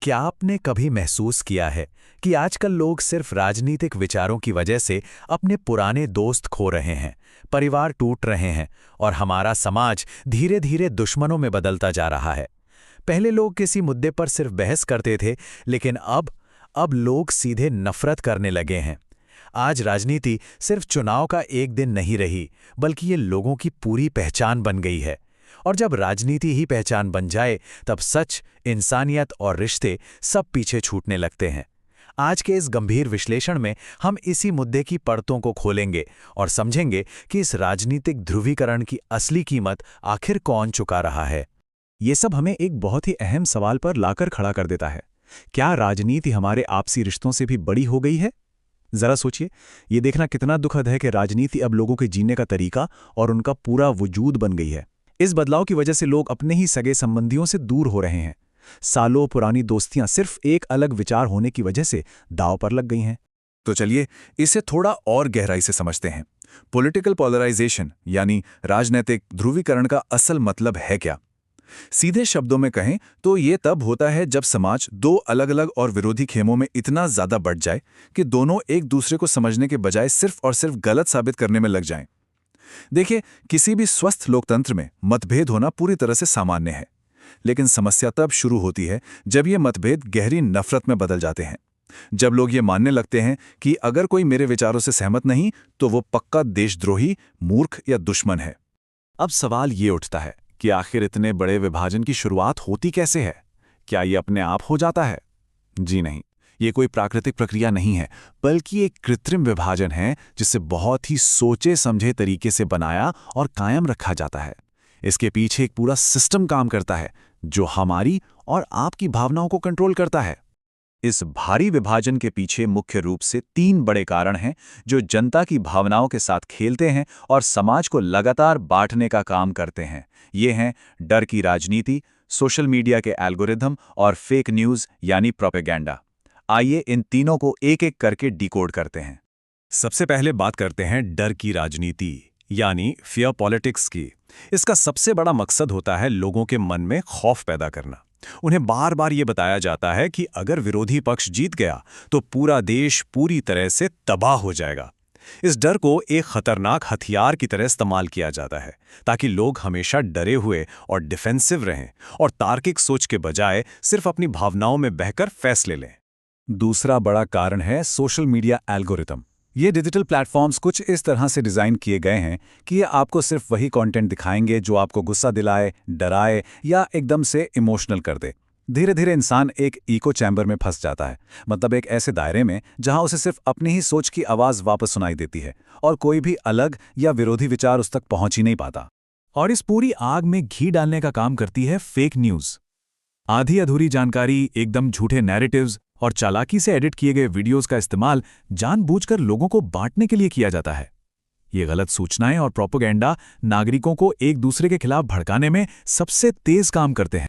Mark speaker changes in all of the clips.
Speaker 1: क्या आपने कभी महसूस किया है कि आजकल लोग सिर्फ राजनीतिक विचारों की वजह से अपने पुराने दोस्त खो रहे हैं, परिवार टूट रहे हैं और हमारा समाज धीरे धीरे दुश्मनों में बदलता जा रहा है। पहले लोग किसी मुद्दे पर सिर्फ बहस करते थे, लेकिन अब लोग सीधे नफरत करने लगे हैं। आज राजनीति सिर्फ चुनाव का एक दिन नहीं रही, बल्कि ये लोगों की पूरी पहचान बन गई है। और जब राजनीति ही पहचान बन जाए, तब सच, इंसानियत और रिश्ते सब पीछे छूटने लगते हैं। आज के इस गंभीर विश्लेषण में हम इसी मुद्दे की परतों को खोलेंगे और समझेंगे कि इस राजनीतिक ध्रुवीकरण की असली कीमत आखिर कौन चुका रहा है।
Speaker 2: ये सब हमें एक बहुत ही अहम सवाल पर लाकर खड़ा कर देता है। क्या राजनीति हमारे आपसी रिश्तों से भी बड़ी हो गई है? जरा सोचिए, ये देखना कितना दुखद है कि राजनीति अब लोगों के जीने का तरीका और उनका पूरा वजूद बन गई है। इस बदलाव की वजह से लोग अपने ही सगे संबंधियों से दूर हो रहे हैं। सालों पुरानी दोस्तियां सिर्फ एक अलग विचार होने की वजह से दांव पर लग गई हैं।
Speaker 3: तो चलिए इसे थोड़ा और गहराई से समझते हैं। पॉलिटिकल पोलराइजेशन यानी राजनीतिक ध्रुवीकरण का असल मतलब है क्या? सीधे शब्दों में कहें तो ये तब होता है जब समाज दो अलग अलग और विरोधी खेमों में इतना ज्यादा बढ़ जाए कि दोनों एक दूसरे को समझने के बजाय सिर्फ और सिर्फ गलत साबित करने में लग जाएं। देखिए, किसी भी स्वस्थ लोकतंत्र में मतभेद होना पूरी तरह से सामान्य है, लेकिन समस्या तब शुरू होती है जब ये मतभेद गहरी नफरत में बदल जाते हैं। जब लोग ये मानने लगते हैं कि अगर कोई मेरे विचारों से सहमत नहीं तो वो पक्का देशद्रोही, मूर्ख या दुश्मन है।
Speaker 2: अब सवाल ये उठता है कि आखिर इतने बड़े विभाजन की शुरुआत होती कैसे है? क्या ये अपने आप हो जाता है? जी नहीं, ये कोई प्राकृतिक प्रक्रिया नहीं है, बल्कि एक कृत्रिम विभाजन है जिसे बहुत ही सोचे समझे तरीके से बनाया और कायम रखा जाता है। इसके पीछे एक पूरा सिस्टम काम करता है जो हमारी और आपकी भावनाओं को कंट्रोल करता है। इस भारी विभाजन के पीछे मुख्य रूप से 3 बड़े कारण हैं जो जनता की भावनाओं के साथ खेलते हैं और समाज को लगातार बांटने का काम करते हैं। ये हैं डर की राजनीति, सोशल मीडिया के एल्गोरिथम और फेक न्यूज़ यानी प्रोपेगेंडा। आइए इन तीनों को एक एक करके डिकोड करते हैं।
Speaker 1: सबसे पहले बात करते हैं डर की राजनीति यानी फियर पॉलिटिक्स की। इसका सबसे बड़ा मकसद होता है लोगों के मन में खौफ पैदा करना। उन्हें बार बार ये बताया जाता है कि अगर विरोधी पक्ष जीत गया तो पूरा देश पूरी तरह से तबाह हो जाएगा। इस डर को एक खतरनाक हथियार की तरह इस्तेमाल किया जाता है ताकि लोग हमेशा डरे हुए और डिफेंसिव रहें और तार्किक सोच के बजाय सिर्फ अपनी भावनाओं में बहकर फैसले लें।
Speaker 2: दूसरा बड़ा कारण है सोशल मीडिया एल्गोरिथम। ये डिजिटल प्लेटफॉर्म्स कुछ इस तरह से डिज़ाइन किए गए हैं कि ये आपको सिर्फ वही कंटेंट दिखाएंगे जो आपको गुस्सा दिलाए, डराए या एकदम से इमोशनल कर दे। धीरे धीरे इंसान एक इको चैम्बर में फंस जाता है, मतलब एक ऐसे दायरे में जहां उसे सिर्फ अपनी ही सोच की आवाज़ वापस सुनाई देती है और कोई भी अलग या विरोधी विचार उस तक पहुंच ही नहीं पाता। और इस पूरी आग में घी डालने का काम करती है फेक न्यूज़। आधी अधूरी जानकारी, एकदम झूठे नैरेटिव्स और चालाकी से एडिट किए गए वीडियोस का इस्तेमाल जानबूझकर लोगों को बांटने के लिए किया जाता है। ये गलत सूचनाएं और प्रोपेगेंडा नागरिकों को एक दूसरे के खिलाफ भड़काने में सबसे तेज काम करते हैं।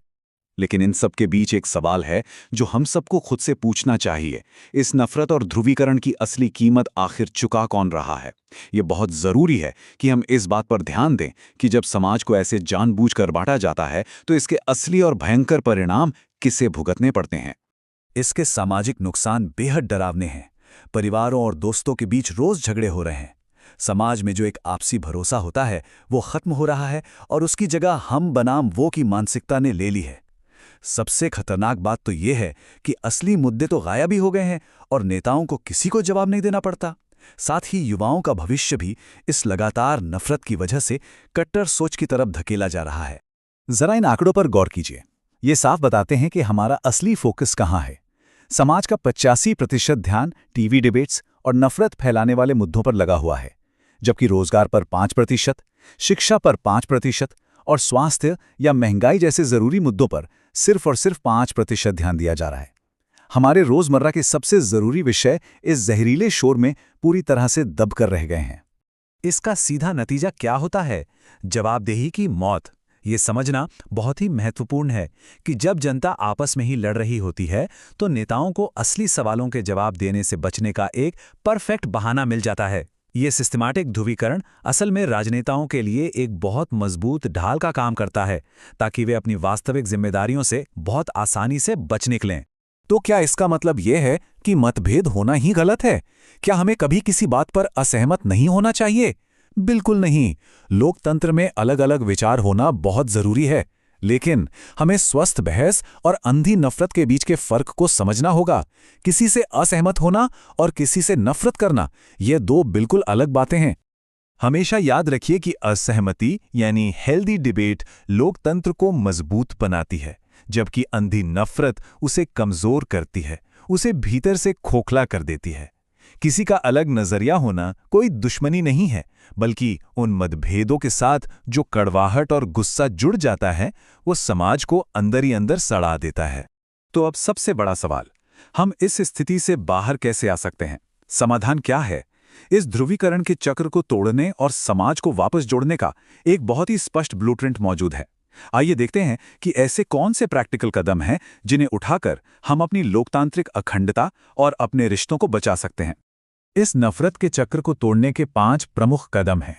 Speaker 3: लेकिन इन सब के बीच एक सवाल है जो हम सबको खुद से पूछना चाहिए। इस नफरत और ध्रुवीकरण की असली कीमत आखिर चुका कौन रहा है? ये बहुत ज़रूरी है कि हम इस बात पर ध्यान दें कि जब समाज को ऐसे जानबूझकर बांटा जाता है तो इसके असली और भयंकर परिणाम किसे भुगतने पड़ते हैं।
Speaker 2: इसके सामाजिक नुकसान बेहद डरावने हैं। परिवारों और दोस्तों के बीच रोज झगड़े हो रहे हैं। समाज में जो एक आपसी भरोसा होता है वो खत्म हो रहा है और उसकी जगह हम बनाम वो की मानसिकता ने ले ली है। सबसे खतरनाक बात तो ये है कि असली मुद्दे तो गायब ही हो गए हैं और नेताओं को किसी को जवाब नहीं देना पड़ता। साथ ही युवाओं का भविष्य भी इस लगातार नफरत की वजह से कट्टर सोच की तरफ धकेला जा रहा है। जरा इन आंकड़ों पर गौर कीजिए। ये साफ बताते हैं कि हमारा असली फोकस कहाँ है। समाज का 85% ध्यान टीवी डिबेट्स और नफरत फैलाने वाले मुद्दों पर लगा हुआ है, जबकि रोजगार पर 5%, शिक्षा पर 5% और स्वास्थ्य या महंगाई जैसे जरूरी मुद्दों पर सिर्फ और सिर्फ 5% ध्यान दिया जा रहा है। हमारे रोजमर्रा के सबसे जरूरी विषय इस जहरीले शोर में पूरी तरह से दबकर रह गए हैं। इसका सीधा नतीजा क्या होता है? जवाबदेही की मौत। ये समझना बहुत ही महत्वपूर्ण है कि जब जनता आपस में ही लड़ रही होती है तो नेताओं को असली सवालों के जवाब देने से बचने का एक परफेक्ट बहाना मिल जाता है। ये सिस्टमैटिक ध्रुवीकरण असल में राजनेताओं के लिए एक बहुत मजबूत ढाल का काम करता है ताकि वे अपनी वास्तविक जिम्मेदारियों से बहुत आसानी से बच निकलें।
Speaker 3: तो क्या इसका मतलब यह है कि मतभेद होना ही गलत है? क्या हमें कभी किसी बात पर असहमत नहीं होना चाहिए? बिल्कुल नहीं। लोकतंत्र में अलग अलग विचार होना बहुत जरूरी है, लेकिन हमें स्वस्थ बहस और अंधी नफरत के बीच के फर्क को समझना होगा। किसी से असहमत होना और किसी से नफरत करना, ये दो बिल्कुल अलग बातें हैं। हमेशा याद रखिए कि असहमति यानी हेल्दी डिबेट लोकतंत्र को मजबूत बनाती है, जबकि अंधी नफरत उसे कमजोर करती है, उसे भीतर से खोखला कर देती है। किसी का अलग नजरिया होना कोई दुश्मनी नहीं है, बल्कि उन मतभेदों के साथ जो कड़वाहट और गुस्सा जुड़ जाता है, वो समाज को अंदर ही अंदर सड़ा देता है। तो अब सबसे बड़ा सवाल, हम इस स्थिति से बाहर कैसे आ सकते हैं? समाधान क्या है? इस ध्रुवीकरण के चक्र को तोड़ने और समाज को वापस जोड़ने का एक बहुत ही स्पष्ट ब्लूप्रिंट मौजूद है। आइए देखते हैं कि ऐसे कौन से प्रैक्टिकल कदम हैं जिन्हें उठाकर हम अपनी लोकतांत्रिक अखंडता और अपने रिश्तों को बचा सकते हैं। इस नफरत के चक्र को तोड़ने के 5 प्रमुख कदम हैं।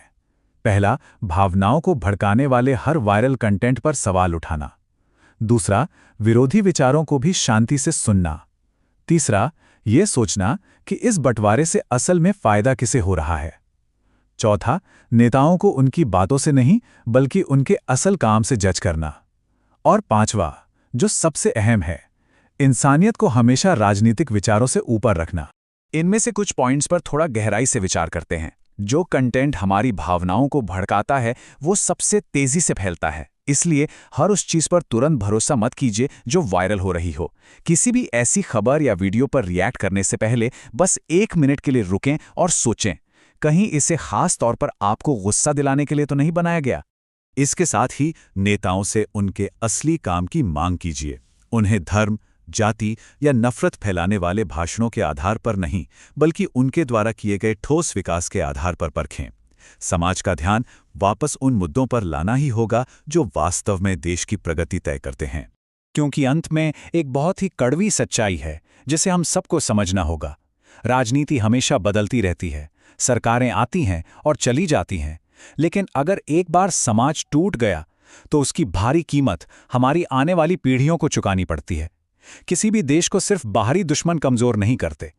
Speaker 3: पहला, भावनाओं को भड़काने वाले हर वायरल कंटेंट पर सवाल उठाना। दूसरा, विरोधी विचारों को भी शांति से सुनना। तीसरा, यह सोचना कि इस बंटवारे से असल में फायदा किसे हो रहा है। चौथा, नेताओं को उनकी बातों से नहीं बल्कि उनके असल काम से जज करना। और पांचवा, जो सबसे अहम है, इंसानियत को हमेशा राजनीतिक विचारों से ऊपर रखना। इनमें से कुछ पॉइंट्स पर थोड़ा गहराई से विचार करते हैं। जो कंटेंट हमारी भावनाओं को भड़काता है वो सबसे तेजी से फैलता है, इसलिए हर उस चीज पर तुरंत भरोसा मत कीजिए जो वायरल हो रही हो। किसी भी ऐसी खबर या वीडियो पर रिएक्ट करने से पहले बस 1 मिनट के लिए रुकें और सोचें, कहीं इसे खास तौर पर आपको गुस्सा दिलाने के लिए तो नहीं बनाया गया। इसके साथ ही नेताओं से उनके असली काम की मांग कीजिए। उन्हें धर्म, जाति या नफरत फैलाने वाले भाषणों के आधार पर नहीं, बल्कि उनके द्वारा किए गए ठोस विकास के आधार पर परखें। समाज का ध्यान वापस उन मुद्दों पर लाना ही होगा जो वास्तव में देश की प्रगति तय करते हैं। क्योंकि अंत में एक बहुत ही कड़वी सच्चाई है जिसे हम सबको समझना होगा। राजनीति हमेशा बदलती रहती है, सरकारें आती हैं और चली जाती हैं, लेकिन अगर एक बार समाज टूट गया तो उसकी भारी कीमत हमारी आने वाली पीढ़ियों को चुकानी पड़ती है। किसी भी देश को सिर्फ बाहरी दुश्मन कमजोर नहीं करते,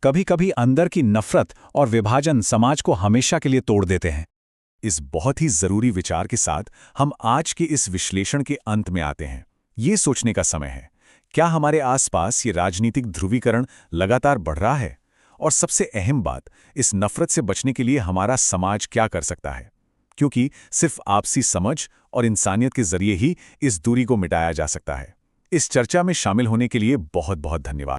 Speaker 3: कभी कभी अंदर की नफरत और विभाजन समाज को हमेशा के लिए तोड़ देते हैं। इस बहुत ही जरूरी विचार के साथ हम आज के इस विश्लेषण के अंत में आते हैं। ये सोचने का समय है, क्या हमारे आसपास ये राजनीतिक ध्रुवीकरण लगातार बढ़ रहा है? और सबसे अहम बात, इस नफरत से बचने के लिए हमारा समाज क्या कर सकता है? क्योंकि सिर्फ आपसी समझ और इंसानियत के जरिए ही इस दूरी को मिटाया जा सकता है। इस चर्चा में शामिल होने के लिए बहुत बहुत धन्यवाद।